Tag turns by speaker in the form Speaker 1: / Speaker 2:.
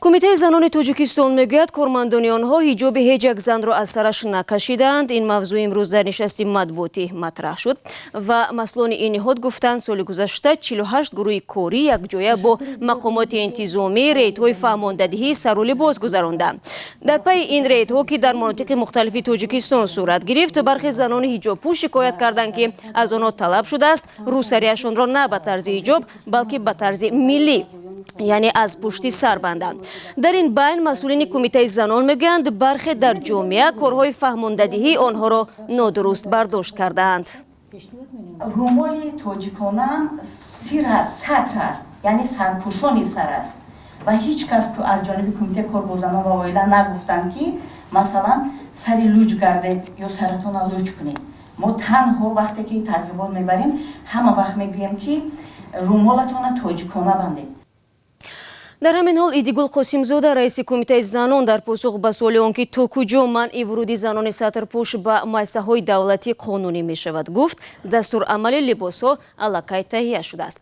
Speaker 1: کمیته زنان تاجیکستان میگوید کارمندان آنها حجاب هیچ یک زن را از سرش نکشیدند. این موضوع امروز در نشست مطبوعاتی مطرح شد و مسئولان این نهاد گفتند سال گذشته 48 گروه کاری یک جایه با مقامات انتظامی ریدهای فرماندهی سر و لباس گذراندند. در پی این ریدها که در مناطق مختلف تاجیکستان صورت گرفت، برخی زنان حجاب پوش شکایت کردند که از آنها طلب شده است روسریشان را نه به طرز حجاب بلکه به طرز ملی، یعنی از پشت سر بندند. در این بین مسئولین کمیته زنان میگویند برخی در جامعه کارهای فهماندهی آنها را نادرست برداشت کردند.
Speaker 2: رومال تاجیکانه سیر است، سطر است، یعنی سرپوشانی سر است و هیچ کس تو از جانب کمیته کار با زنان و عائله نگفتند که مثلا سری لوچ گردید یا سرتون لوچ کنید. ما تنها وقتی که ترغیبات میبریم همه وقت میگوییم که رومالتون تاجیکانه بندید.
Speaker 1: در همین حال ایدیگل قاسمزاده رئیس کمیته زنان در پاسخ به سوال آنکه تا کجا منع ورود زنان سطرپوش به مؤسسه‌های دولتی قانونی می شود گفت دستور عمل لباس‌ها الکی تهیه شده است.